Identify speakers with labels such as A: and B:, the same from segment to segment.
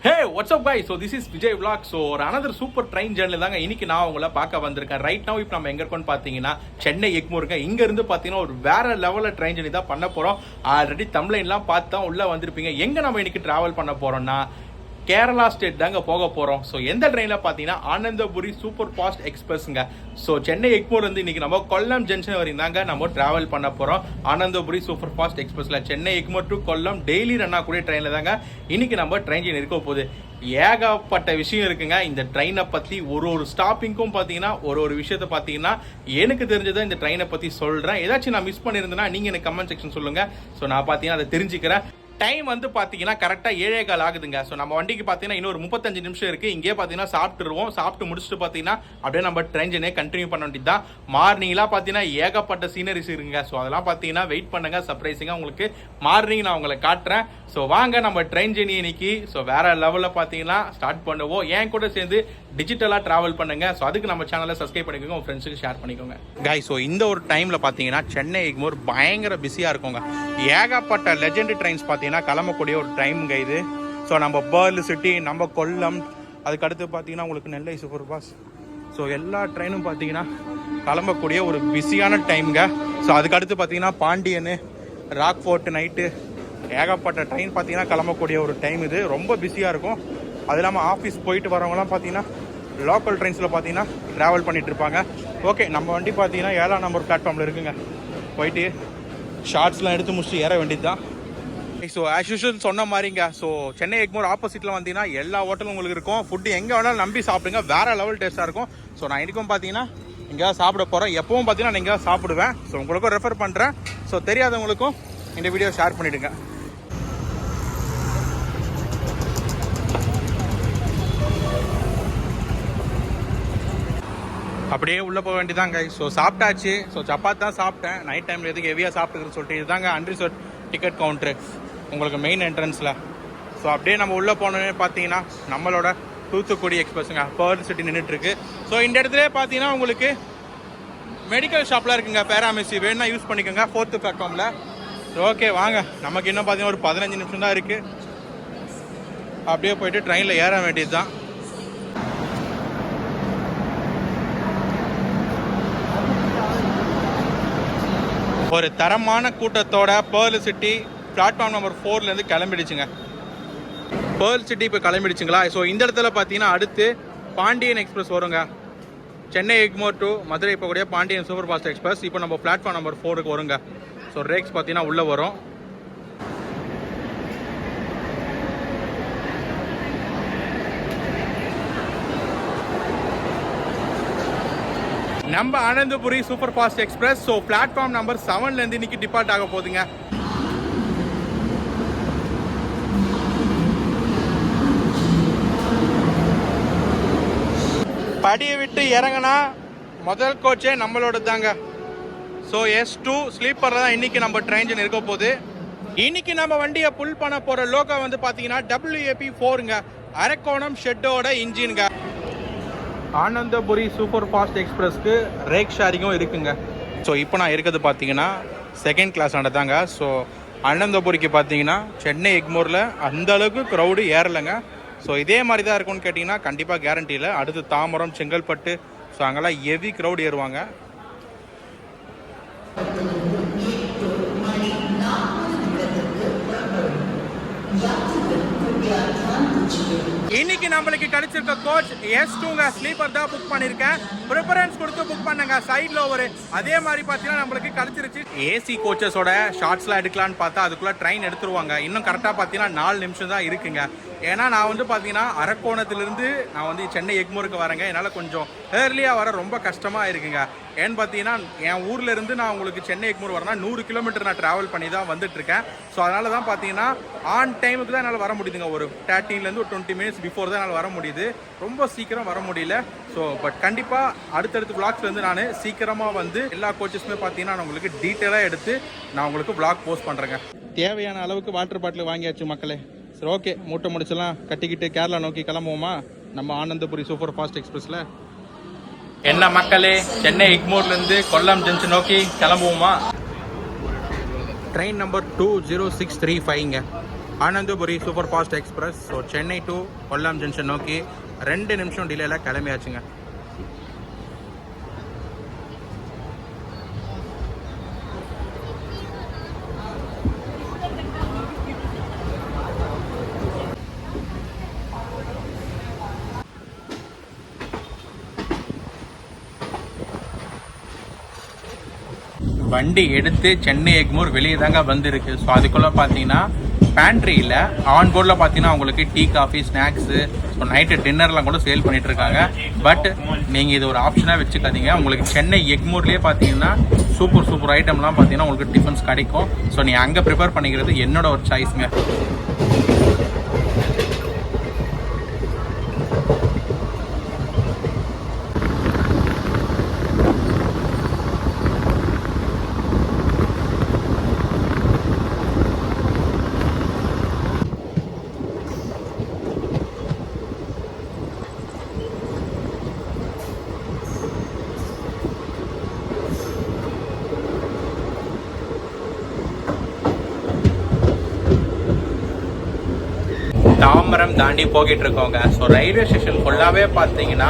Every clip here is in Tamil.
A: Hey what's up guys, so this is Vijay vlog. So another super train journey தாங்க இன்னைக்கு நான் உங்களை பார்க்க வந்திருக்கேன். ரைட் நவ இப்போ நம்ம எங்க இருக்கோம்னு பாத்தீங்கன்னா சென்னை எக்மோர்ங்க. இங்க இருந்து பாத்தீங்கன்னா ஒரு வேற லெவல்ல ட்ரெயின் ஜர்னி தான் பண்ண போறோம். ஆல்ரெடி தம்ப்லைன்லாம் பார்த்து தான் உள்ள வந்திருப்பீங்க. எங்க நம்ம இன்னைக்கு டிராவல் பண்ண போறோம்னா கேரளா ஸ்டேட் தாங்க போக போறோம். ஸோ எந்த ட்ரெயின்ல பாத்தீங்கன்னா ஆனந்தபுரி சூப்பர் ஃபாஸ்ட் எக்ஸ்பிரஸ்ங்க. ஸோ சென்னை எக்மோர் வந்து இன்னைக்கு நம்ம கொல்லம் ஜங்ஷன் வரையும் தாங்க நம்ம டிராவல் பண்ண போறோம். ஆனந்தபுரி சூப்பர் ஃபாஸ்ட் எக்ஸ்பிரஸ்ல Chennai Egmore to Kollam daily run ஆகக்கூடிய ட்ரெயின்ல தாங்க இன்னைக்கு நம்ம ட்ரெயின் ஜர்னி இருக்க போகுது. ஏகப்பட்ட விஷயம் இருக்குங்க இந்த ட்ரெயினை பத்தி. ஒரு ஸ்டாப்பிங்கும் பாத்தீங்கன்னா ஒரு விஷயத்த பாத்தீங்கன்னா எனக்கு தெரிஞ்சதை இந்த ட்ரெயினை பத்தி சொல்றேன். ஏதாச்சும் நான் மிஸ் பண்ணியிருந்தேன்னா நீங்க எனக்கு கமெண்ட் செக்ஷன் சொல்லுங்க. ஸோ நான் பாத்தீங்கன்னா அதை தெரிஞ்சுக்கிறேன். டைம் வந்து பார்த்தீங்கன்னா கரெக்டாக 7:15 ஆகுதுங்க. ஸோ நம்ம வண்டிக்கு பார்த்தீங்கன்னா இன்னொரு 35 நிமிஷம் இருக்குது. இங்கே பார்த்தீங்கன்னா சாப்பிட்டுருவோம். சாப்பிட்டு முடிச்சுட்டு பார்த்தீங்கன்னா அப்படியே நம்ம ட்ரெயின் ஜர்னியை கண்டினியூ பண்ண வேண்டியது தான். மார்னிங்லாம் பார்த்தீங்கன்னா ஏகப்பட்ட சீனரிஸ் இருக்குங்க. ஸோ அதெல்லாம் பார்த்தீங்கன்னா வெயிட் பண்ணுங்க. சர்ப்ரைசிங்காக உங்களுக்கு மார்னிங் நான் உங்களை காட்டுறேன். ஸோ வாங்க நம்ம ட்ரெயின் ஜர்னி இன்னைக்கு ஸோ வேற லெவலில் பார்த்தீங்கன்னா ஸ்டார்ட் பண்ணுவோம். என் கூட சேர்ந்து டிஜிட்டலாக ட்ராவல் பண்ணுங்க. ஸோ அதுக்கு நம்ம சேனலை சப்ஸ்கிரைப் பண்ணிக்கோங்க, உங்கள் ஃப்ரெண்ட்ஸுக்கு ஷேர் பண்ணிக்கோங்க guys. ஸோ இந்த ஒரு டைமில் பார்த்தீங்கன்னா சென்னை எக்மோர் பயங்கர பிஸியாக இருக்குங்க. ஏகப்பட்ட லெஜெண்ட் ட்ரெயின்ஸ் பார்த்தீங்கன்னா கிளம்பக்கூடிய ஒரு டைமுங்க இது. ஸோ நம்ம பேர்ல் சிட்டி, நம்ம கொல்லம், அதுக்கடுத்து பார்த்தீங்கன்னா உங்களுக்கு நெல்லை சூப்பர் ஃபாஸ்ட். ஸோ எல்லா ட்ரெயினும் பார்த்தீங்கன்னா கிளம்பக்கூடிய ஒரு பிஸியான டைமுங்க. ஸோ அதுக்கடுத்து பார்த்தீங்கன்னா பாண்டியனு, ராக் ஃபோர்ட் நைட்டு, ஏகப்பட்ட ட்ரெயின் பார்த்தீங்கன்னா கிளம்பக்கூடிய ஒரு டைம் இது. ரொம்ப பிஸியாக இருக்கும். அது இல்லாமல் ஆஃபீஸ் போயிட்டு வரவங்களாம் பார்த்தீங்கன்னா லோக்கல் ட்ரெயின்ஸில் பார்த்தீங்கன்னா ட்ராவல் பண்ணிட்டு இருப்பாங்க. ஓகே, நம்ம வண்டி பார்த்தீங்கன்னா 7ஆம் நம்பர் பிளாட்ஃபார்மில் இருக்குங்க. போயிட்டு ஷார்ட்ஸ்லாம் எடுத்து முடிச்சுட்டு ஏற வேண்டியது தான். ஸோ ஆஸ் யூஷுவல் சொன்ன மாதிரிங்க. ஸோ சென்னை எக்மோர் ஆப்போசிட்டில் வந்தீங்கன்னா எல்லா ஹோட்டலும் உங்களுக்கு இருக்கும். ஃபுட்டு எங்கே வேணாலும் நம்பி சாப்பிடுங்க, வேறு லெவல் டேஸ்ட்டாக இருக்கும். ஸோ நான் இன்றைக்கும் பார்த்தீங்கன்னா எங்கேயாவது சாப்பிட போகிறேன். எப்பவும் பார்த்தீங்கன்னா நான் எங்கேயாவது சாப்பிடுவேன். ஸோ உங்களுக்கும் ரெஃபர் பண்ணுறேன். ஸோ தெரியாதவங்களுக்கும் இந்த வீடியோ ஷேர் பண்ணிவிடுங்க. அப்படியே உள்ளே போக வேண்டியதாங்க. ஸோ சாப்பிட்டாச்சு. ஸோ சப்பாத்தி தான் சாப்பிட்டேன். நைட் டைமில் எதுக்கு ஹெவியாக சாப்பிட்டுக்குன்னு சொல்லிட்டு இதுதாங்க அன்ரிசர்வ் டிக்கெட் கவுண்ட்ரு உங்களுக்கு மெயின் என்ட்ரன்ஸில். ஸோ அப்படியே நம்ம உள்ளே போனோன்னே பார்த்தீங்கன்னா நம்மளோட தூத்துக்குடி எக்ஸ்பிரஸுங்க பேர்ல் சிட்டி நின்றுட்டுருக்கு. ஸோ இந்த இடத்துல பார்த்தீங்கன்னா உங்களுக்கு மெடிக்கல் ஷாப்லாம் இருக்குங்க. பேராமெசி வேணுன்னா யூஸ் பண்ணிக்கோங்க 4th பிளாட்ஃபார்மில். ஓகே வாங்க, நமக்கு இன்னும் பார்த்தீங்கன்னா ஒரு 15 நிமிஷம் தான் இருக்குது. அப்படியே போயிட்டு ட்ரெயினில் ஏற வேண்டியது தான். ஒரு தரமான கூட்டத்தோட பேர்ல் சிட்டி பிளாட்ஃபார்ம் நம்பர் 4லேருந்து கிளம்பிடுச்சுங்க. பேர்ல் சிட்டி இப்போ கிளம்பிடுச்சுங்களா. ஸோ இந்த இடத்துல பார்த்தீங்கன்னா அடுத்து பாண்டியன் எக்ஸ்பிரஸ் வருங்க. சென்னை எக்மோர் டு மதுரை போகக்கூடிய பாண்டியன் சூப்பர் ஃபாஸ்ட் எக்ஸ்பிரஸ் இப்போ நம்ம பிளாட்ஃபார்ம் நம்பர் 4க்கு வருங்க. ஸோ ரேக்ஸ் பார்த்தீங்கன்னா உள்ளே வரும். நம்ம Ananthapuri super fast express so platform number 7லேருந்து இன்னைக்கு டிபார்ட் ஆக போகுதுங்க. படியை விட்டு இறங்கினா முதல் கோச்சே நம்மளோட தாங்க. ஸோ S2 ஸ்லீப்பரில் தான் இன்னைக்கு நம்ம ட்ரெயின் ஜர்னி இருக்க போகுது. இன்னைக்கு நம்ம வண்டியை புல் பண்ண போகிற லோகோ வந்து பார்த்தீங்கன்னா WAP4ங்க. அரக்கோணம் ஷெட்டோட இன்ஜின்ங்க. ஆனந்தபுரி சூப்பர் ஃபாஸ்ட் எக்ஸ்பிரஸ்க்கு ரேக் ஷேரிங்கும் இருக்குங்க. ஸோ இப்போ நான் இருக்கிறது பார்த்தீங்கன்னா செகண்ட் கிளாஸ் ஆனதாங்க. ஸோ ஆனந்தபுரிக்கு பார்த்தீங்கன்னா சென்னை எக்மோரில் அந்தளவுக்கு க்ரௌடு ஏறலைங்க. ஸோ இதே மாதிரி தான் இருக்கும்னு கேட்டிங்கன்னா கண்டிப்பாக கேரண்டி இல்லை. அடுத்து தாம்பரம், செங்கல்பட்டு, ஸோ அங்கெல்லாம் ஹெவி க்ரௌடு ஏறுவாங்க. இன்னைக்கு நம்மளுக்கு கிடைச்சிருக்க கோச் S2ங்க. ஸ்லீப்பர் தான் புக் பண்ணியிருக்கேன். ப்ரிஃபரன்ஸ் கொடுத்து புக் பண்ணுங்க சைடில் ஒரு. அதே மாதிரி பார்த்தீங்கன்னா நம்மளுக்கு கிடைச்சிருச்சு. ஏசி கோச்சஸோட ஷார்ட்ஸ்லாம் எடுக்கலான்னு பார்த்தா அதுக்குள்ளே ட்ரெயின் எடுத்துருவாங்க. இன்னும் கரெக்டாக பார்த்தீங்கன்னா 4 நிமிஷம் தான் இருக்குங்க. ஏன்னா நான் வந்து பார்த்தீங்கன்னா அரக்கோணத்துலேருந்து நான் வந்து சென்னை எக்மோருக்கு வரேங்க. என்னால் கொஞ்சம் ஏர்லியாக வர ரொம்ப கஷ்டமாக இருக்குங்க. ஏன்னு பார்த்தீங்கன்னா என் ஊரில் இருந்து நான் உங்களுக்கு சென்னை எக்மோர் வரேன்னா 100 கிலோமீட்டர் நான் ட்ராவல் பண்ணி தான் வந்துட்டுருக்கேன். ஸோ அதனால தான் பார்த்தீங்கன்னா ஆன் டைமுக்கு தான் என்னால் வர முடியுதுங்க. ஒரு 13லேருந்து ஒரு 20 மினிட்ஸ் பிஃபோர் தான் என்னால் வர முடியுது. ரொம்ப சீக்கிரம் வர முடியல. ஸோ பட் கண்டிப்பாக அடுத்தடுத்து விளாக்ஸ்லேருந்து நான் சீக்கிரமாக வந்து எல்லா கோச்சஸுமே பார்த்தீங்கன்னா நான் உங்களுக்கு டீட்டெயிலாக எடுத்து நான் உங்களுக்கு விளாக் போஸ்ட் பண்ணுறேங்க. தேவையான அளவுக்கு வாட்டர் பாட்டில் வாங்கியாச்சு மக்களே. சரி ஓகே, மூட்டை முடிச்செல்லாம் கட்டிக்கிட்டு கேரளா நோக்கி கிளம்புவோமா நம்ம ஆனந்தபுரி சூப்பர் ஃபாஸ்ட் எக்ஸ்பிரஸில். என்ன மக்களே, சென்னை எக்மோர்லேருந்து கொல்லம் ஜங்ஷன் நோக்கி கிளம்புவோமா. ட்ரெயின் நம்பர் 20635ங்க. Ananthapuri super fast express. So Chennai to Kollam junction நோக்கி 2 நிமிஷம் டிலேல கிளம்பியாச்சுங்க. வண்டி எடுத்து சென்னை எக்மூர் வெளியே தாங்க வந்திருக்கு. ஸோ அதுக்குள்ளே பார்த்தீங்கன்னா பேண்ட்ரியில் ஆன் போர்டில் பார்த்தீங்கன்னா உங்களுக்கு tea coffee snacks so night டின்னர்லாம் கூட சேல் பண்ணிட்டு இருக்காங்க. பட் நீங்கள் இது ஒரு ஆப்ஷனாக வச்சுக்காதீங்க. உங்களுக்கு சென்னை எக்மூர்லேயே பார்த்தீங்கன்னா சூப்பர் ஐட்டம்லாம் பார்த்தீங்கன்னா உங்களுக்கு டிஃபன்ஸ் கிடைக்கும். ஸோ நீங்கள் அங்கே ப்ரிப்பேர் பண்ணிக்கிறது என்னோட ஒரு சாய்ஸுங்க. தாம்பரம் தாண்டி போகிட்டு இருக்கோங்க. ஸோ ரயில்வே ஸ்டேஷன் ஃபுல்லாகவே பார்த்தீங்கன்னா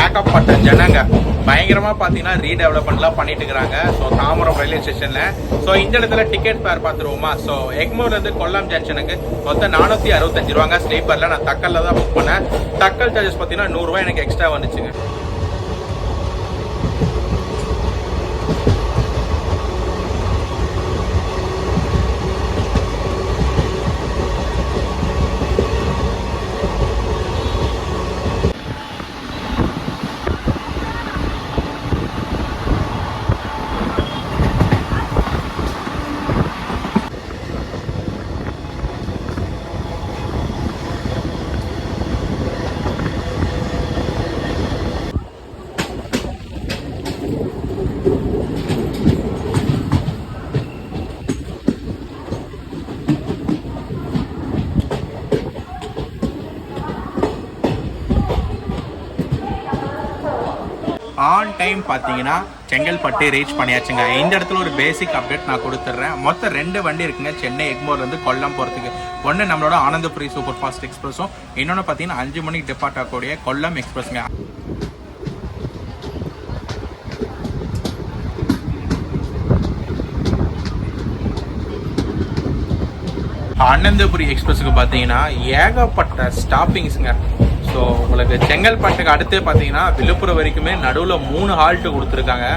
A: ஏகப்பட்ட ஜனங்க பயங்கரமாக பார்த்தீங்கன்னா ரீடெவலப்மெண்ட்லாம் பண்ணிட்டு இருக்கிறாங்க. ஸோ தாம்பரம் ரயில்வே ஸ்டேஷனில் ஸோ இந்த இடத்துல டிக்கெட் ஃபேர் பார்த்துருவோமா. ஸோ எக்மூர்லேருந்து கொல்லம் ஜங்ஷனுக்கு மொத்தம் 465 ரூபாங்க ஸ்லீப்பரில். நான் தக்கலில் தான் புக் பண்ணேன். தக்கல் சார்ஜஸ் பார்த்தீங்கன்னா 100 ரூபாய் எனக்கு எக்ஸ்ட்ரா வந்துச்சுங்க. ஆன் டைம் பார்த்தீங்கன்னா செங்கல்பட்டு ரீச் பண்ணியாச்சுங்க. இந்த இடத்துல ஒரு பேசிக் அப்டேட் நான் கொடுத்துட்றேன். மொத்தம் 2 வண்டி இருக்குங்க சென்னை எக்மோர்லேருந்து கொல்லம் போகிறதுக்கு. ஒன்று நம்மளோட ஆனந்தபுரி சூப்பர் ஃபாஸ்ட் எக்ஸ்பிரஸும், இன்னொன்று பார்த்தீங்கன்னா 5 மணிக்கு டிபார்ட் ஆகக்கூடிய கொல்லம் எக்ஸ்பிரஸ்ங்க. ஆனந்தபுரி எக்ஸ்பிரஸுக்கு பார்த்தீங்கன்னா ஏகப்பட்ட ஸ்டாப்பிங்ஸுங்க. ஸோ உங்களுக்கு செங்கல்பட்டுக்கு அடுத்து பார்த்தீங்கன்னா விழுப்புரம் வரைக்குமே நடுவில் 3 ஹால்ட்டு கொடுத்துருக்காங்க.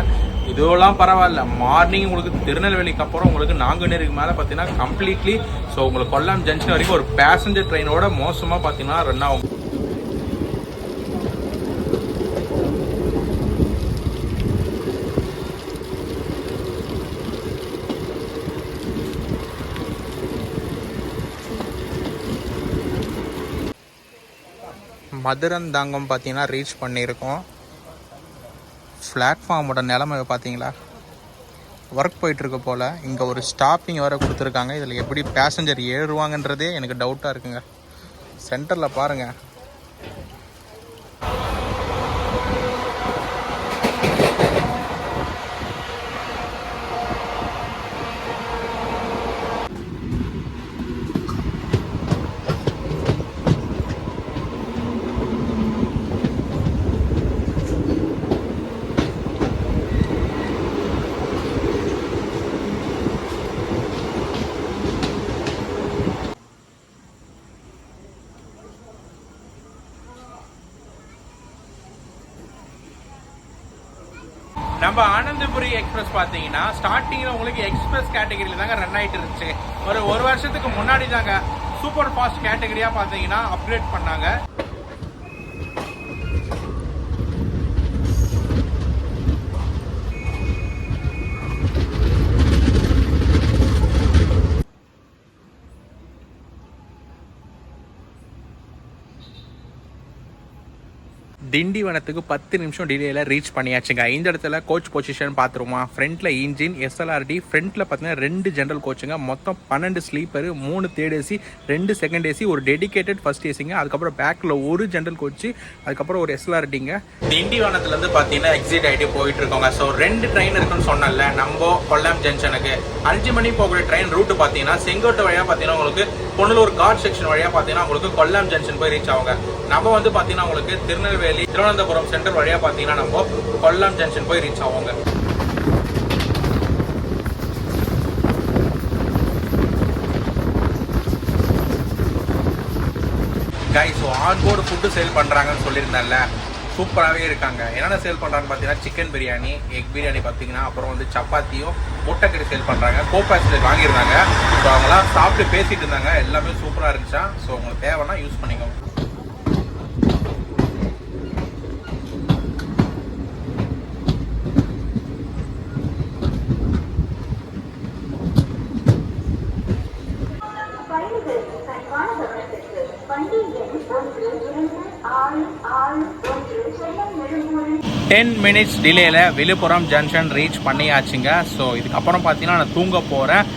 A: இதுவெல்லாம் பரவாயில்ல. மார்னிங் உங்களுக்கு திருநெல்வேலிக்கு அப்புறம் உங்களுக்கு நாங்குநேரிக்கு மேலே பார்த்தீங்கன்னா கம்ப்ளீட்லி ஸோ உங்களுக்கு கொல்லம் ஜங்ஷன் வரைக்கும் ஒரு பேசஞ்சர் ட்ரெயினோட மோசமாக பார்த்தீங்கன்னா ரன் ஆகும். மதுரந்தாங்கம் பார்த்தீங்கன்னா ரீச் பண்ணியிருக்கோம். பிளாட்ஃபார்மோட நிலைமை பார்த்தீங்களா, ஒர்க் போயிட்டுருக்கு போல். இங்கே ஒரு ஸ்டாப்பிங் வேறு கொடுத்துருக்காங்க. இதில் எப்படி பேசஞ்சர் ஏறுவாங்கன்றதே எனக்கு டவுட்டாக இருக்குங்க. சென்டரில் பாருங்கள். நம்ம ஆனந்தபுரி எக்ஸ்பிரஸ் பார்த்தீங்கன்னா ஸ்டார்டிங்கில் உங்களுக்கு எக்ஸ்பிரஸ் கேட்டகரியில் தாங்க ரன் ஆகிட்டு இருந்துச்சு. ஒரு வருஷத்துக்கு முன்னாடி தாங்க சூப்பர் ஃபாஸ்ட் கேட்டகரியாக பார்த்தீங்கன்னா அப்கிரேட் பண்ணாங்க. திண்டிவனத்துக்கு 10 நிமிஷம் டிலேயில் ரீச் பண்ணியாச்சுங்க. இந்த இடத்துல கோச் பொசிஷன் பார்த்துருமா, ஃப்ரண்ட்டில் இன்ஜின் எஸ்எல்ஆர்டி, ஃப்ரண்ட்டில் பார்த்தீங்கன்னா 2 ஜென்ரல் கோச்சுங்க, மொத்தம் 12 sleeper, 3 third AC, 2 second AC, ஒரு டெடிகேட்டட் ஃபர்ஸ்ட் ஏசிங்க, அதுக்கப்புறம் பேக்கில் ஒரு ஜென்ரல் கோச்சு, அதுக்கப்புறம் ஒரு எஸ்எல்ஆர்டிங்க. திண்டிவனத்துலேருந்து பார்த்தீங்கன்னா எக்ஸிட் ஆகிட்டு போயிட்டு இருக்கோங்க. ஸோ 2 ட்ரெயின் இருக்குன்னு சொன்னல, நம்ம கொல்லம் ஜங்ஷனுக்கு 5 மணி போகக்கூடிய ட்ரெயின் ரூட்டு பார்த்தீங்கன்னா செங்கோட்டை வழியாக பார்த்தீங்கன்னா உங்களுக்கு பொன்னலூர் காட் செக்ஷன் வழியாக பார்த்தீங்கன்னா உங்களுக்கு கொல்லம் ஜங்ஷன் போய் ரீச் ஆகுங்க. நம்ம வந்து பார்த்தீங்கன்னா உங்களுக்கு திருநெல்வேலி திருவனந்தபுரம் சென்டர் வழியா பாத்தீங்கன்னா நம்ம கொல்லம் ஜங்ஷன் போய் ரீச் ஆவாங்க. கைஸ், ஆன்போர்டு ஃபுட்டு சேல் பண்றாங்கன்னு சொல்லியிருந்தேன்ல, சூப்பராகவே இருக்காங்க. என்னென்ன சேல் பண்றாங்கன்னு பார்த்தீங்கன்னா சிக்கன் பிரியாணி, எக் பிரியாணி பார்த்தீங்கன்னா, அப்புறம் வந்து சப்பாத்தியும் முட்டைக்கறி சேல் பண்றாங்க. கோபாசில் வாங்கியிருந்தாங்க. ஸோ அவங்களாம் சாப்பிட்டு பேசிட்டு இருந்தாங்க. எல்லாமே சூப்பராக இருந்துச்சா. ஸோ உங்களுக்கு தேவைன்னா யூஸ் பண்ணிக்கோங்க. மினிட்ஸ் டிலேயில் விழுப்புரம் ஜங்ஷன் ரீச் பண்ணியாச்சுங்க. ஸோ இதுக்கப்புறம் பார்த்தீங்கன்னா நான் தூங்க போகிறேன்.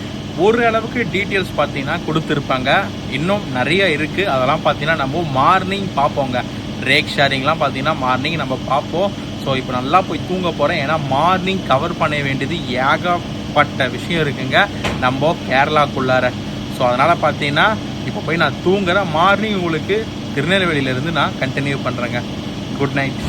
A: ஒரு அளவுக்கு டீட்டெயில்ஸ் பார்த்தீங்கன்னா கொடுத்துருப்பாங்க. இன்னும் நிறைய இருக்குது. அதெல்லாம் பார்த்தீங்கன்னா நம்ம மார்னிங் பார்ப்போங்க. ரேக் ஷேரிங்லாம் பார்த்தீங்கன்னா மார்னிங் நம்ம பார்ப்போம். ஸோ இப்போ நல்லா போய் தூங்க போகிறேன். ஏன்னா மார்னிங் கவர் பண்ண வேண்டியது ஏகப்பட்ட விஷயம் இருக்குங்க நம்ம கேரளாக்குள்ளார. ஸோ அதனால் பார்த்தீங்கன்னா இப்போ போய் நான் தூங்குறேன். மார்னிங் உங்களுக்கு திருநெல்வேலியிலேருந்து நான் கண்டினியூ பண்ணுறேங்க. Good night.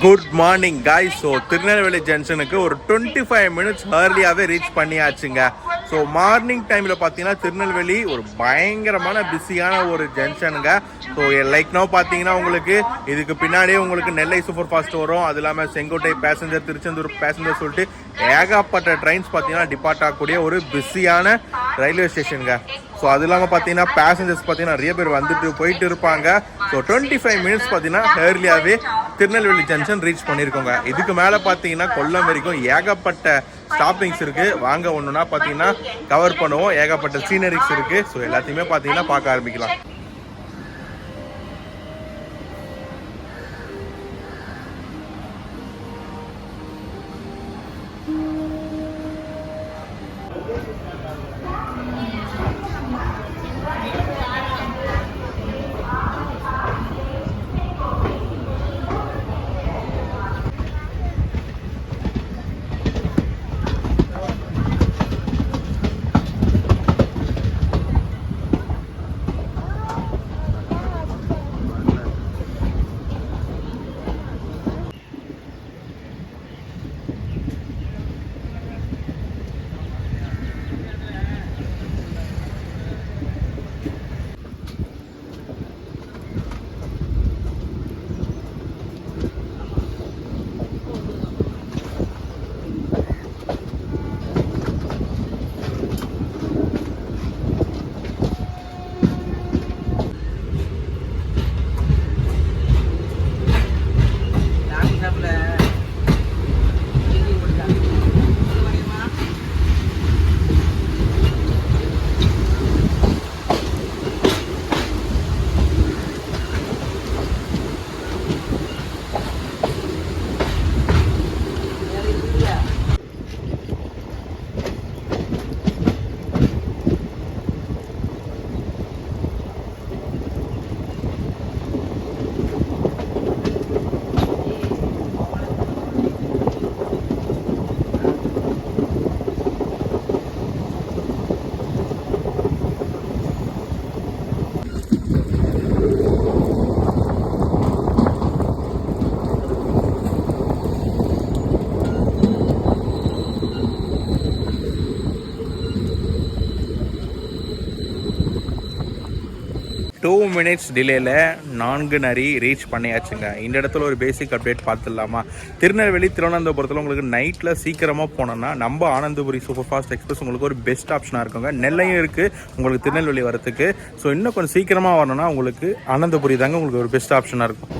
A: Good morning guys. So Tirunelveli ஜங்ஷனுக்கு ஒரு 25 மினிட்ஸ் ஏர்லியாகவே ரீச் பண்ணியாச்சுங்க. ஸோ மார்னிங் டைமில் பார்த்தீங்கன்னா திருநெல்வேலி ஒரு பயங்கரமான பிஸியான ஒரு ஜங்ஷனுங்க. ஸோ லைக் நோ பார்த்தீங்கன்னா உங்களுக்கு இதுக்கு பின்னாடியே உங்களுக்கு நெல்லை சூப்பர் ஃபாஸ்ட் வரும். அது இல்லாமல் செங்கோட்டை பேசஞ்சர், திருச்செந்தூர் பேசஞ்சர் சொல்லிட்டு ஏகப்பட்ட ட்ரெயின்ஸ் பார்த்தீங்கன்னா டிபார்ட் ஆகக்கூடிய ஒரு பிஸியான ரயில்வே ஸ்டேஷனுங்க. ஸோ அது இல்லாமல் பார்த்தீங்கன்னா பேசஞ்சர்ஸ் பார்த்தீங்கன்னா நிறைய பேர் வந்துட்டு போயிட்டு இருப்பாங்க. ஸோ 25 மினிட்ஸ் பார்த்தீங்கன்னா ஏர்லியாகவே திருநெல்வேலி ஜங்ஷன் ரீச் பண்ணியிருக்கோங்க. இதுக்கு மேலே பார்த்தீங்கன்னா கொல்லம் வரைக்கும் ஏகப்பட்ட ஸ்டாப்பிங்ஸ் இருக்குது. வாங்க ஒன்றுனா பார்த்தீங்கன்னா கவர் பண்ணுவோம். ஏகப்பட்ட சீனரிஸ் இருக்குது. ஸோ எல்லாத்தையுமே பார்த்தீங்கன்னா பார்க்க ஆரம்பிக்கலாம். 2 மினிட்ஸ் டிலேயில் நான்குநரி ரீச் பண்ணியாச்சுங்க. இந்த இடத்துல ஒரு பேசிக் அப்டேட் பார்த்துடலாமா? திருநெல்வேலி திருவனந்தபுரத்தில் உங்களுக்கு நைட்டில் சீக்கிரமாக போனோன்னா நம்ம ஆனந்தபுரி சூப்பர் ஃபாஸ்ட் எக்ஸ்பிரஸ் உங்களுக்கு ஒரு பெஸ்ட் ஆப்ஷனாக இருக்குங்க. நெல்லையும் இருக்குது உங்களுக்கு திருநெல்வேலி வரத்துக்கு. ஸோ இன்னும் கொஞ்சம் சீக்கிரமாக வரணும்னா உங்களுக்கு ஆனந்தபுரி தாங்க உங்களுக்கு ஒரு பெஸ்ட் ஆப்ஷனாக இருக்கும்.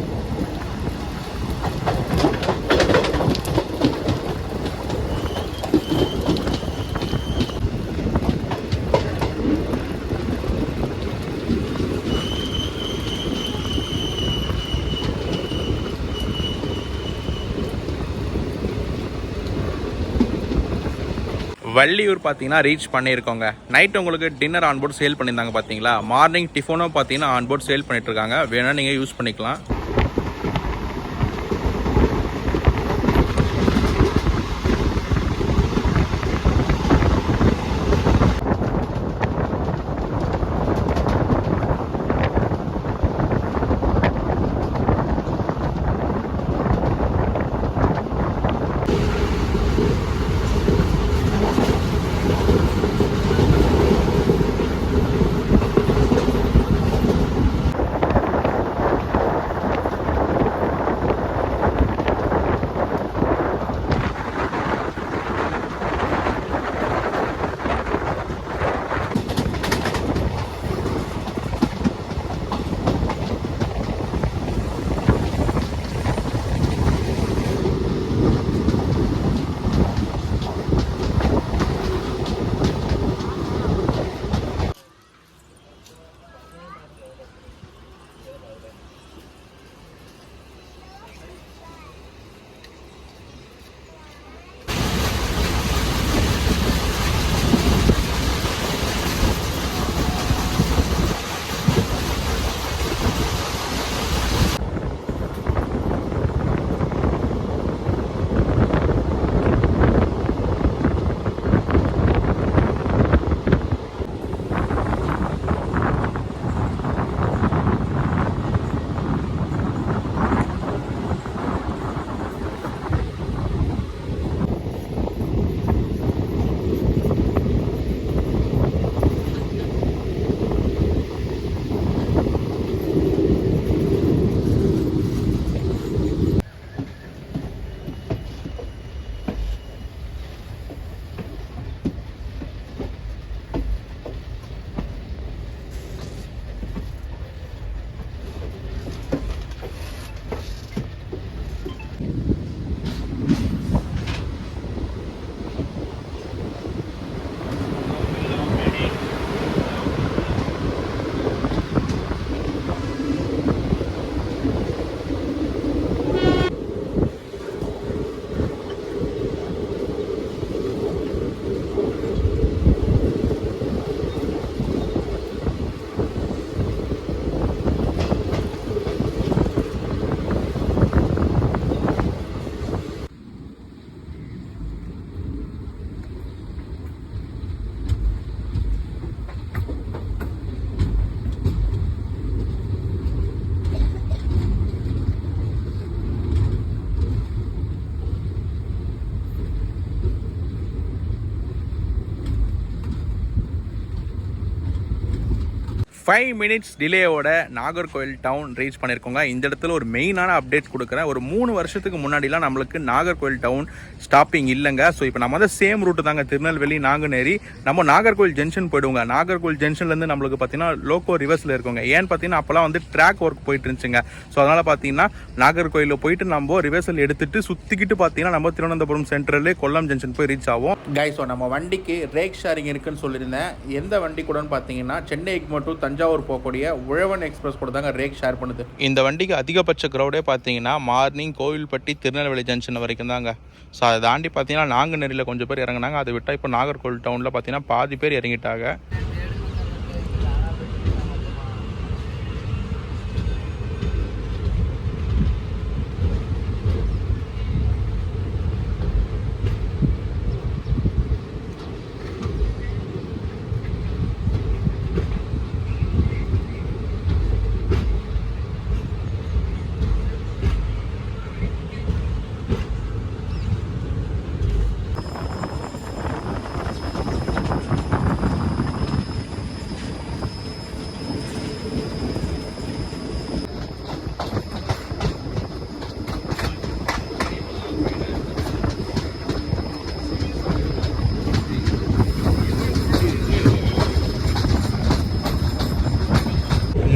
A: வள்ளியூர் பார்த்தீங்கன்னா ரீச் பண்ணியிருக்கோங்க. நைட் உங்களுக்கு டின்னர் ஆன்போர்ட் சேல் பண்ணியிருந்தாங்க பார்த்தீங்களா? மார்னிங் டிஃபனும் பார்த்தீங்கன்னா ஆன்போர்ட் சேல் பண்ணிட்டு இருக்காங்க. வேணா நீங்கள் யூஸ் பண்ணிக்கலாம். ஃபைவ் மினிட்ஸ் டிலேயோட நாகர்கோவில் டவுன் ரீச் பண்ணியிருக்கோங்க. இந்த இடத்துல ஒரு மெயினான அப்டேட் கொடுக்குறேன். ஒரு 3 வருஷத்துக்கு முன்னாடிலாம் நம்மளுக்கு நாகர்கோவில் டவுன் ஸ்டாப்பிங் இல்லைங்க. ஸோ இப்போ நம்ம வந்து சேம் ரூட்டு தாங்க, திருநெல்வேலி நாங்குநேரி. நம்ம நாகர்கோவில் ஜங்ஷன் போயிடுவோங்க. நாகர்கோவில் ஜங்ஷன்லேருந்து நம்மளுக்கு பார்த்தீங்கன்னா லோக்கோ ரிவர்ஸில் இருக்குங்க. ஏன்னு பார்த்தீங்கன்னா அப்போலாம் வந்து ட்ராக் ஒர்க் போயிட்டு இருந்துச்சுங்க. ஸோ அதனால் பார்த்தீங்கன்னா நாகர்கோவிலில் போயிட்டு நம்ம ரிவர்சல் எடுத்துட்டு சுற்றிக்கிட்டு பார்த்தீங்கன்னா நம்ம திருவனந்தபுரம் சென்ட்ரல்லே கொல்லம் ஜங்ஷன் போய் ரீச் ஆகும். கைஸ், ஸோ நம்ம வண்டிக்கு ரேக் ஷேரிங் இருக்குன்னு சொல்லியிருந்தேன். எந்த வண்டி கூடன்னு பார்த்தீங்கன்னா சென்னை எக்மோர் டு தஞ்சாவூர் போகக்கூடிய உழவன் எக்ஸ்பிரஸ் கூட தாங்க ரேக் ஷேர் பண்ணுது. இந்த வண்டிக்கு அதிகபட்ச க்ரௌடே பார்த்தீங்கன்னா மார்னிங் கோவில்பட்டி திருநெல்வேலி ஜங்ஷன் வரைக்கும் தாங்க. ஸோ அதை தாண்டி பார்த்தீங்கன்னா நாங்குநேரியில் கொஞ்சம் பேர் இறங்கினாங்க. அதை விட்டால் இப்போ நாகர்கோவில் டவுனில் பார்த்தீங்கன்னா பாதி பேர் இறங்கிட்டாங்க.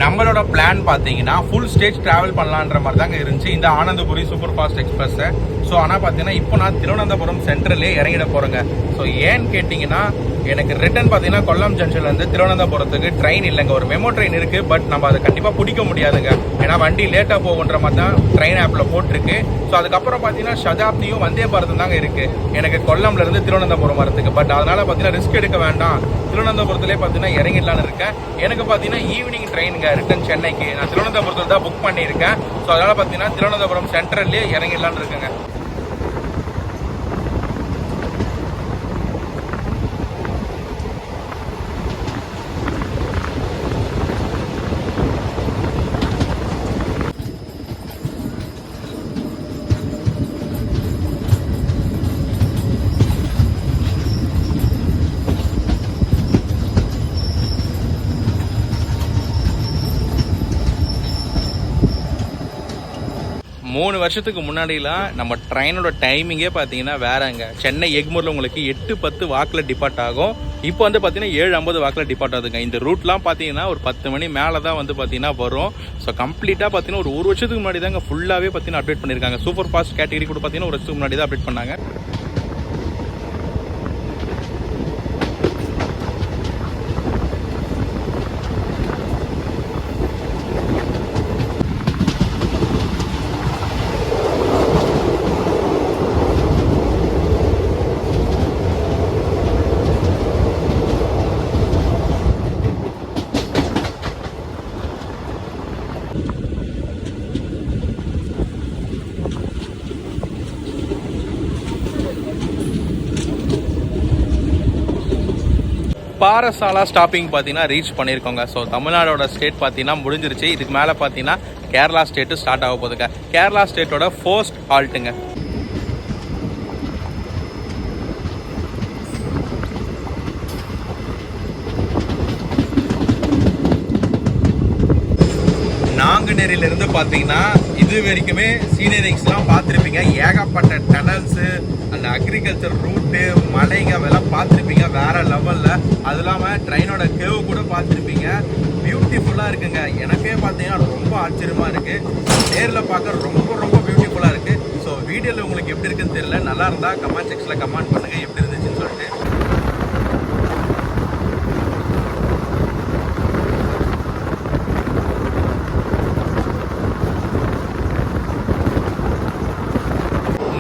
A: நம்மளோட பிளான் பார்த்தீங்கன்னா ஃபுல் ஸ்டேஜ் டிராவல் பண்ணலான்ற மாதிரி தாங்க இருந்துச்சு இந்த ஆனந்தபுரி சூப்பர் ஃபாஸ்ட் எக்ஸ்பிரஸை. ஸோ ஆனால் பார்த்தீங்கன்னா இப்போ நான் திருவனந்தபுரம் சென்ட்ரலே இறங்கிட போகிறேங்க. ஸோ ஏன்னு கேட்டிங்கன்னா எனக்கு ரிட்டர்ன் பார்த்தீங்கன்னா கொல்லம் ஜங்ஷன்லேருந்து திருவனந்தபுரத்துக்கு ட்ரெயின் இல்லைங்க. ஒரு மெமோ ட்ரெயின் இருக்குது, பட் நம்ம அதை கண்டிப்பாக பிடிக்க முடியாதுங்க. ஏன்னா வண்டி லேட்டாக போகுன்ற மாதிரி தான் ட்ரெயின் ஆப்பில் போட்டிருக்கு. ஸோ அதுக்கப்புறம் பார்த்தீங்கன்னா சதாப்தியும் வந்தே பாரதம் தாங்க இருக்குது எனக்கு கொல்லம்லேருந்து திருவனந்தபுரம் வரதுக்கு. பட் அதனால் பார்த்தீங்கன்னா ரிஸ்க் எடுக்க வேண்டாம், திருவனந்தபுரத்துலேயே பார்த்தீங்கன்னா இறங்கிடலான்னு இருக்கேன். எனக்கு பார்த்தீங்கன்னா ஈவினிங் ட்ரெயினுங்க ரிட்டர்ன் சென்னைக்கு. நான் திருவனந்தபுரத்தில் தான் புக் பண்ணியிருக்கேன். ஸோ அதனால் பார்த்தீங்கன்னா திருவனந்தபுரம் சென்ட்ரல்லே இறங்கிடலான்னு இருக்குங்க. மூணு வருஷத்துக்கு முன்னாடிலாம் நம்ம ட்ரெயினோட டைமிங்கே பார்த்தீங்கன்னா வேறங்க. சென்னை எக்மூரில் உங்களுக்கு 8:10 வாக்கில் டிபார்ட் ஆகும். இப்போ வந்து பார்த்தீங்கன்னா 7:50 வாக்கில் டிபார்ட் ஆகுதுங்க. இந்த ரூட்லாம் பார்த்தீங்கன்னா ஒரு 10 மணி மேலே தான் வந்து பார்த்தீங்கன்னா வரும். ஸோ கம்ப்ளீட்டாக பார்த்தீங்கன்னா ஒரு வருஷத்துக்கு முன்னாடி தாங்க ஃபுல்லாகவே பார்த்தீங்கன்னா அப்டேட் பண்ணியிருக்காங்க. சூப்பர் ஃபாஸ்ட் கேட்டகரி கூட பார்த்தீங்கன்னா ஒரு வருஷத்துக்கு முன்னாடி தான் அப்டேட் பண்ணாங்க. பாரசாலா ஸ்டாப்பிங் பார்த்தீங்கன்னா ரீச் பண்ணியிருக்கோங்க. ஸோ தமிழ்நாடோட ஸ்டேட் பார்த்தீங்கன்னா முடிஞ்சிருச்சு. இதுக்கு மேலே பார்த்தீங்கன்னா கேரளா ஸ்டேட்டு ஸ்டார்ட் ஆக போகுதுங்க. கேரளா ஸ்டேட்டோட ஃபர்ஸ்ட் ஹால்ட்டுங்க. நாங்குநேரியிலிருந்து பார்த்தீங்கன்னா இது வரைக்குமே சீனரிஸ்லாம் பார்த்துருப்பீங்க. ஏகப்பட்ட டனல்ஸு, அந்த அக்ரிகல்ச்சர் ரூட்டு, மலைங்க அதெல்லாம் பார்த்துருப்பீங்க வேற லெவலில். அது இல்லாமல் ட்ரெயினோட கேவ் கூட பார்த்துருப்பீங்க. பியூட்டிஃபுல்லாக இருக்குங்க. எனக்கே பார்த்தீங்கன்னா ரொம்ப ஆச்சரியமாக இருக்குது. நேரில் பார்க்க ரொம்ப ரொம்ப பியூட்டிஃபுல்லாக இருக்குது. ஸோ வீடியோவில் உங்களுக்கு எப்படி இருக்குன்னு தெரியல. நல்லா இருந்தால் கமெண்ட் செக்ஷனில் கமெண்ட் பண்ணுங்கள் எப்படி இருந்துச்சுன்னு சொல்லிட்டு.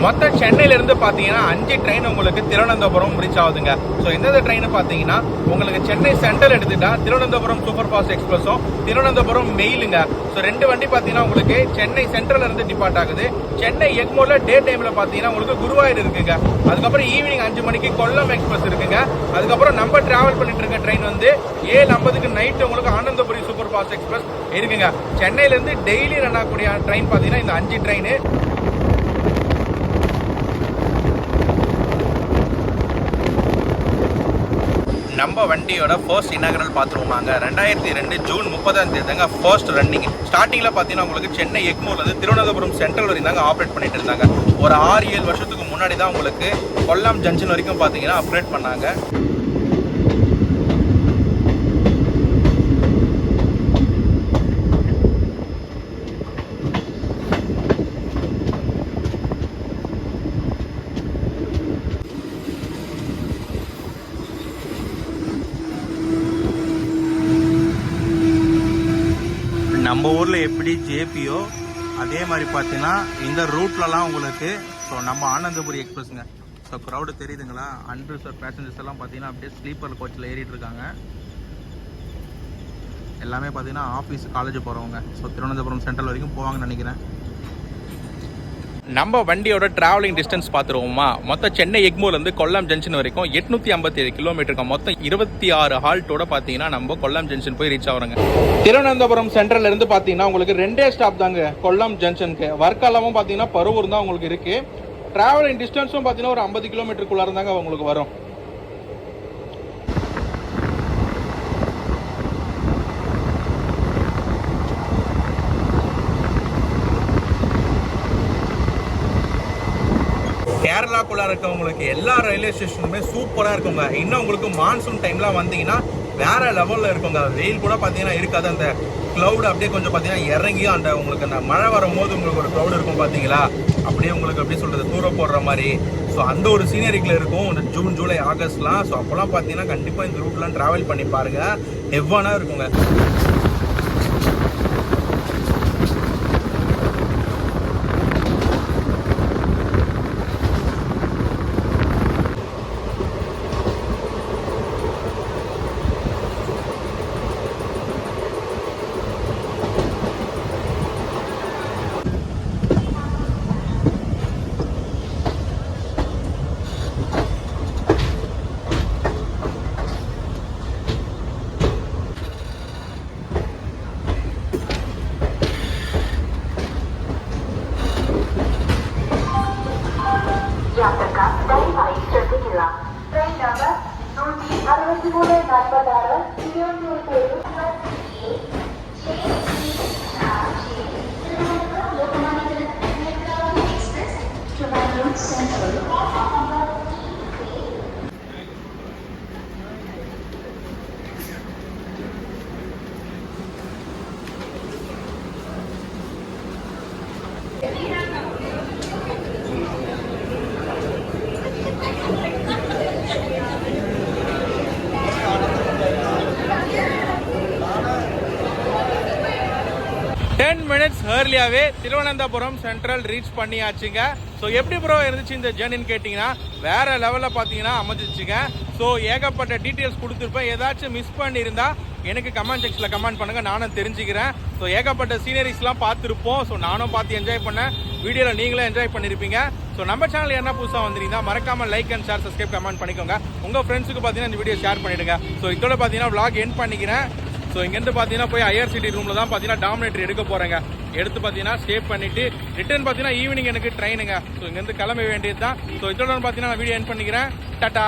A: மொத்தம் சென்னையிலேருந்து பார்த்தீங்கன்னா 5 ட்ரெயின் உங்களுக்கு திருவனந்தபுரம் ரீச் ஆகுதுங்க. ஸோ எந்தெந்த ட்ரெயின் பார்த்தீங்கன்னா உங்களுக்கு சென்னை சென்ட்ரல் எடுத்துட்டா திருவனந்தபுரம் சூப்பர் ஃபாஸ்ட் எக்ஸ்பிரஸும் திருவனந்தபுரம் மெயிலுங்க. ஸோ 2 வண்டி பார்த்தீங்கன்னா உங்களுக்கு சென்னை சென்ட்ரல் இருந்து டிபார்ட் ஆகுது. சென்னை எக்மோரில் டே டைமில் பார்த்தீங்கன்னா உங்களுக்கு குருவாயூர் இருக்குங்க. அதுக்கப்புறம் ஈவினிங் 5 மணிக்கு கொல்லம் எக்ஸ்பிரஸ் இருக்குங்க. அதுக்கப்புறம் நம்ம டிராவல் பண்ணிட்டு இருக்க ட்ரெயின் வந்து 7:50 நைட்டு உங்களுக்கு ஆனந்தபுரி சூப்பர் ஃபாஸ்ட் எக்ஸ்பிரஸ் இருக்குங்க. சென்னையிலேருந்து டெய்லி ரன் ஆகக்கூடிய ட்ரெயின் பார்த்தீங்கன்னா இந்த 5 ட்ரெயின். நம்ம வண்டியோட ஃபர்ஸ்ட் இனாகரல் பார்த்துருவோமாங்க. 2002 ஜூன் 30 தாங்க ஃபர்ஸ்ட் ரன்னிங். ஸ்டார்டிங்கில் பார்த்தீங்கன்னா உங்களுக்கு சென்னை எக்மூர்லேருந்து திருவனந்தபுரம் சென்ட்ரல் வரைக்கும் தாங்க ஆப்ரேட் பண்ணிட்டு இருந்தாங்க. ஒரு 6-7 வருஷத்துக்கு முன்னாடி தான் உங்களுக்கு கொல்லம் ஜங்ஷன் வரைக்கும் பார்த்தீங்கன்னா அப்கிரேட் பண்ணாங்க. நம்ம ஊரில் எப்படி ஜேபியோ அதே மாதிரி பார்த்தீங்கன்னா இந்த ரூட்லலாம் உங்களுக்கு ஸோ நம்ம ஆனந்தபுரி எக்ஸ்பிரஸ்ங்க. ஸோ க்ரௌடு தெரியுதுங்களா? அன்ரிசர்வ் பேசஞ்சர்ஸ் எல்லாம் பார்த்தீங்கன்னா அப்படியே ஸ்லீப்பர் கோச்சில் ஏறிட்டு இருக்காங்க. எல்லாமே பார்த்தீங்கன்னா ஆஃபீஸ் காலேஜ் போகிறவங்க. ஸோ திருவனந்தபுரம் சென்ட்ரல் வரைக்கும் போவாங்கன்னு நினைக்கிறேன். நம்ம வண்டியோட டிராவலிங் டிஸ்டன்ஸ் பார்த்துருவோமா? மொத்தம் சென்னை எக்மூர்லேருந்து கொல்லம் ஜங்ஷன் வரைக்கும் 857 கிலோமீட்டருக்கு மொத்தம் 26 ஹால்ட்டோட பார்த்தீங்கன்னா நம்ம கொல்லம் ஜங்ஷன் போய் ரீச் ஆகுறோங்க. திருவனந்தபுரம் சென்ட்ரல் இருந்து பார்த்தீங்கன்னா உங்களுக்கு 2 ஸ்டாப் தாங்க கொல்லம் ஜங்ஷனுக்கு. வர்க்கலாவும் பார்த்தீங்கன்னா பருவூர் தான் உங்களுக்கு இருக்கு. டிராவலிங் டிஸ்டன்ஸும் பார்த்தீங்கன்னா ஒரு 50 கிலோமீட்டருக்குள்ளார தாங்க உங்களுக்கு வரும். கேரளாக்குள்ளே இருக்கவங்களுக்கு எல்லா ரயில்வே ஸ்டேஷனுமே சூப்பராக இருக்குங்க. இன்னும் உங்களுக்கு மான்சூன் டைம்லாம் வந்தீங்கன்னா வேற லெவலில் இருக்குங்க. வெயில் கூட பார்த்தீங்கன்னா இருக்காது. அந்த க்ளவுட் அப்படியே கொஞ்சம் பார்த்தீங்கன்னா இறங்கி அந்த உங்களுக்கு அந்த மழை வரும்போது உங்களுக்கு ஒரு க்ளவுட் இருக்கும் பார்த்தீங்களா, அப்படியே உங்களுக்கு எப்படி சொல்கிறது தூர போடுற மாதிரி. ஸோ அந்த ஒரு சீனரிக்கில் இருக்கும் இந்த ஜூன் ஜூலை ஆகஸ்ட்லாம். ஸோ அப்போல்லாம் பார்த்தீங்கன்னா கண்டிப்பாக இந்த ரூட்லாம் ட்ராவல் பண்ணி பாருங்கள், எவ்வளோ இருக்குங்க.
B: Train number 16346 Tirunelveli
A: மினிட்ஸ் ஏர்லியாவே திருவனந்தபுரம் சென்ட்ரல் ரீச் பண்ணியாச்சுங்க. ஸோ எப்படி ப்ரோ இருந்துச்சு இந்த ஜேர்னின்னு கேட்டிங்கன்னா வேற லெவலில் பார்த்தீங்கன்னா அமைஞ்சிச்சுங்க. ஸோ ஏகப்பட்ட டீட்டெயில்ஸ் கொடுத்துருப்பேன். ஏதாச்சும் மிஸ் பண்ணியிருந்தா எனக்கு கமெண்ட் செக்ஷனில் கமெண்ட் பண்ணுங்கள், நானும் தெரிஞ்சுக்கிறேன். ஸோ ஏகப்பட்ட சீனரிஸ்லாம் பார்த்துருப்போம். ஸோ நானும் பார்த்து என்ஜாய் பண்ணேன். வீடியோவில் நீங்களும் என்ஜாய் பண்ணியிருப்பீங்க. ஸோ நம்ம சேனல் என்ன புதுசாக வந்திருந்தா மறக்காமல் like and share subscribe comment பண்ணிக்கோங்க. உங்கள் ஃப்ரெண்ட்ஸுக்கு பார்த்தீங்கன்னா இந்த வீடியோ ஷேர் பண்ணிவிடுங்க. ஸோ இதோட பார்த்தீங்கன்னா vlog எண்ட் பண்ணிக்கிறேன். ஸோ இங்கேருந்து பார்த்தீங்கன்னா போய் IRCT ரூமில் தான் பார்த்தீங்கன்னா டாமினேட்டர் எடுக்க போகிறேங்க. எடுத்து பார்த்தீங்கன்னா ஸ்டே பண்ணிவிட்டு ரிட்டர்ன் பார்த்தீங்கன்னா ஈவினிங் எனக்கு ட்ரெயினுங்க. ஸோ இங்கேருந்து கிளம்ப வேண்டியது தான். ஸோ இதோட பார்த்தீங்கன்னா நான் வீடியோ எண்ட் பண்ணிக்கிறேன். டாடா.